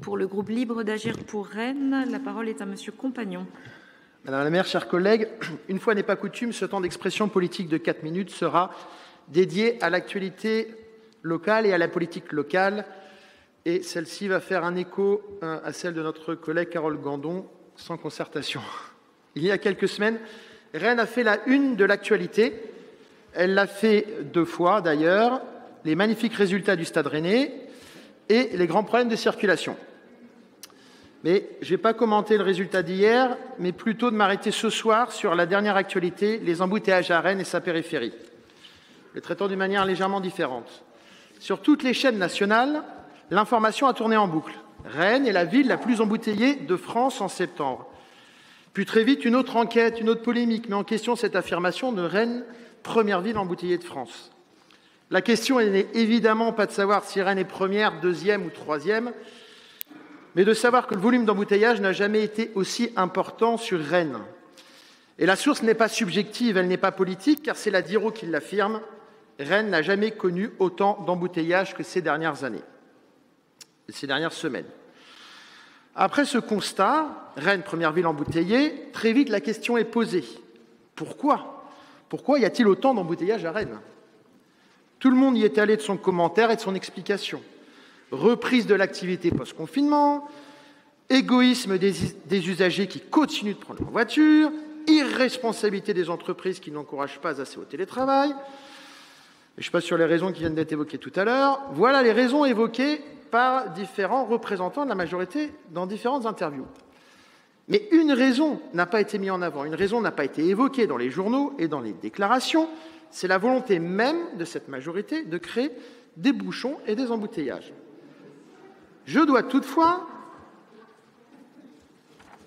Pour le groupe Libre d'Agir pour Rennes, la parole est à Monsieur Compagnon. Madame la maire, chers collègues, une fois n'est pas coutume, ce temps d'expression politique de 4 minutes sera dédié à l'actualité locale et à la politique locale. Et celle-ci va faire un écho à celle de notre collègue Carole Gandon, sans concertation. Il y a quelques semaines, Rennes a fait la une de l'actualité. Elle l'a fait 2 fois d'ailleurs, les magnifiques résultats du Stade Rennais et les grands problèmes de circulation. Mais je ne vais pas commenter le résultat d'hier, mais plutôt de m'arrêter ce soir sur la dernière actualité, les embouteillages à Rennes et sa périphérie, le traitant d'une manière légèrement différente. Sur toutes les chaînes nationales, l'information a tourné en boucle. Rennes est la ville la plus embouteillée de France en septembre. Puis très vite, une autre enquête, une autre polémique met en question cette affirmation de Rennes, première ville embouteillée de France. La question n'est évidemment pas de savoir si Rennes est première, deuxième ou troisième, mais de savoir que le volume d'embouteillage n'a jamais été aussi important sur Rennes. Et la source n'est pas subjective, elle n'est pas politique, car c'est la DIRO qui l'affirme. Rennes n'a jamais connu autant d'embouteillages que ces dernières années, ces dernières semaines. Après ce constat, Rennes, première ville embouteillée, très vite la question est posée. Pourquoi y a-t-il autant d'embouteillages à Rennes? Tout le monde y est allé de son commentaire et de son explication. Reprise de l'activité post-confinement, égoïsme des usagers qui continuent de prendre leur voiture, irresponsabilité des entreprises qui n'encouragent pas assez au télétravail. Je ne suis pas sur les raisons qui viennent d'être évoquées tout à l'heure. Voilà les raisons évoquées par différents représentants de la majorité dans différentes interviews. Mais une raison n'a pas été mise en avant, une raison n'a pas été évoquée dans les journaux et dans les déclarations, c'est la volonté même de cette majorité de créer des bouchons et des embouteillages. Je dois toutefois,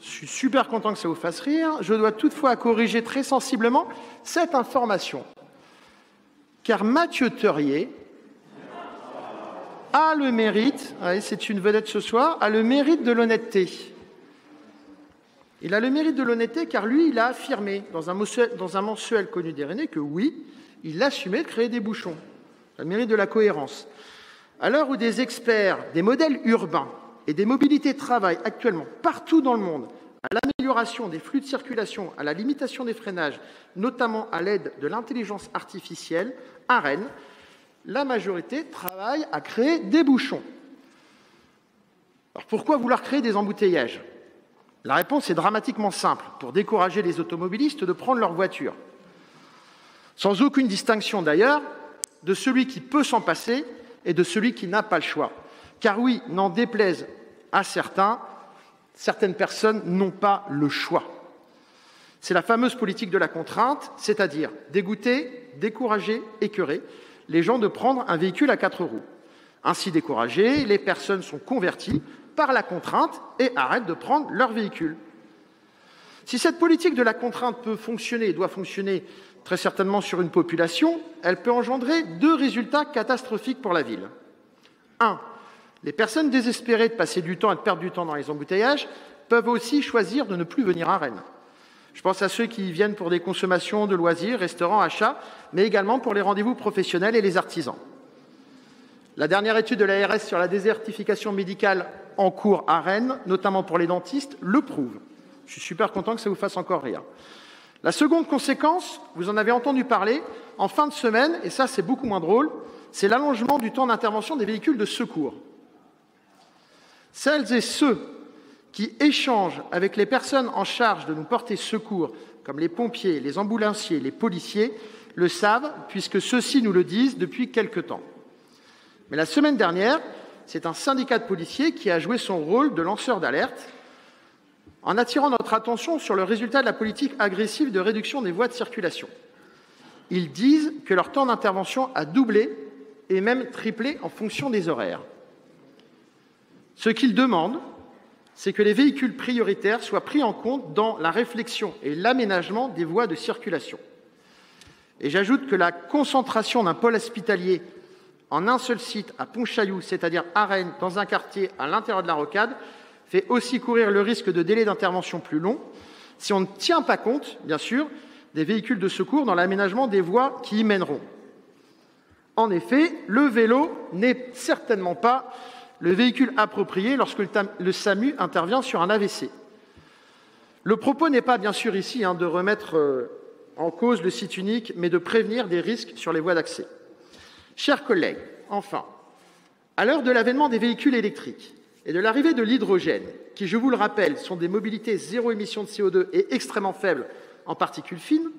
je suis super content que ça vous fasse rire, je dois toutefois corriger très sensiblement cette information. Car Mathieu Teurier a le mérite, c'est une vedette ce soir, a le mérite de l'honnêteté. Il a le mérite de l'honnêteté car lui, il a affirmé dans un mensuel connu des Rennais que oui, il assumait de créer des bouchons. Il a le mérite de la cohérence. À l'heure où des experts, des modèles urbains et des mobilités travaillent actuellement partout dans le monde à l'amélioration des flux de circulation, à la limitation des freinages, notamment à l'aide de l'intelligence artificielle, à Rennes, la majorité travaille à créer des bouchons. Alors pourquoi vouloir créer des embouteillages? La réponse est dramatiquement simple, pour décourager les automobilistes de prendre leur voiture. Sans aucune distinction d'ailleurs de celui qui peut s'en passer et de celui qui n'a pas le choix. Car oui, n'en déplaise à certains, certaines personnes n'ont pas le choix. C'est la fameuse politique de la contrainte, c'est-à-dire dégoûter, décourager, écœurer les gens de prendre un véhicule à 4 roues. Ainsi découragées, les personnes sont converties par la contrainte et arrêtent de prendre leur véhicule. Si cette politique de la contrainte peut fonctionner et doit fonctionner très certainement sur une population, elle peut engendrer 2 résultats catastrophiques pour la ville. 1. Les personnes désespérées de passer du temps et de perdre du temps dans les embouteillages peuvent aussi choisir de ne plus venir à Rennes. Je pense à ceux qui viennent pour des consommations de loisirs, restaurants, achats, mais également pour les rendez-vous professionnels et les artisans. La dernière étude de l'ARS sur la désertification médicale en cours à Rennes, notamment pour les dentistes, le prouve. Je suis super content que ça vous fasse encore rire. La seconde conséquence, vous en avez entendu parler, en fin de semaine, et ça c'est beaucoup moins drôle, c'est l'allongement du temps d'intervention des véhicules de secours. Celles et ceux qui échangent avec les personnes en charge de nous porter secours, comme les pompiers, les ambulanciers, les policiers, le savent, puisque ceux-ci nous le disent depuis quelque temps. Mais la semaine dernière, c'est un syndicat de policiers qui a joué son rôle de lanceur d'alerte en attirant notre attention sur le résultat de la politique agressive de réduction des voies de circulation. Ils disent que leur temps d'intervention a doublé et même triplé en fonction des horaires. Ce qu'ils demandent, c'est que les véhicules prioritaires soient pris en compte dans la réflexion et l'aménagement des voies de circulation. Et j'ajoute que la concentration d'un pôle hospitalier en un seul site à Pontchaillou, c'est-à-dire à Rennes, dans un quartier à l'intérieur de la rocade, fait aussi courir le risque de délais d'intervention plus longs si on ne tient pas compte, bien sûr, des véhicules de secours dans l'aménagement des voies qui y mèneront. En effet, le vélo n'est certainement pas le véhicule approprié lorsque le SAMU intervient sur un AVC. Le propos n'est pas, bien sûr, ici de remettre en cause le site unique, mais de prévenir des risques sur les voies d'accès. Chers collègues, enfin, à l'heure de l'avènement des véhicules électriques et de l'arrivée de l'hydrogène, qui, je vous le rappelle, sont des mobilités zéro émission de CO2 et extrêmement faibles en particules fines,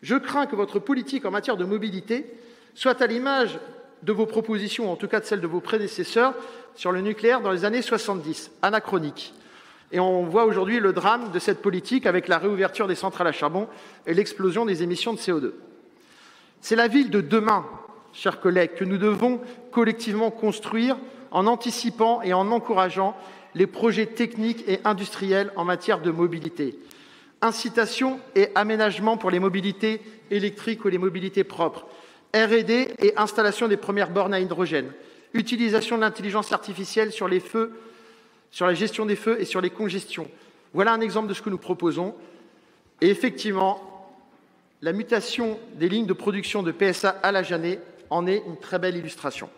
je crains que votre politique en matière de mobilité soit à l'image de vos propositions, en tout cas de celles de vos prédécesseurs, sur le nucléaire dans les années 70, anachronique. Et on voit aujourd'hui le drame de cette politique avec la réouverture des centrales à charbon et l'explosion des émissions de CO2. C'est la ville de demain, chers collègues, que nous devons collectivement construire en anticipant et en encourageant les projets techniques et industriels en matière de mobilité. Incitation et aménagement pour les mobilités électriques ou les mobilités propres, R&D et installation des premières bornes à hydrogène, utilisation de l'intelligence artificielle sur les feux, sur la gestion des feux et sur les congestions. Voilà un exemple de ce que nous proposons. Et effectivement, la mutation des lignes de production de PSA à la Jeannet en est une très belle illustration.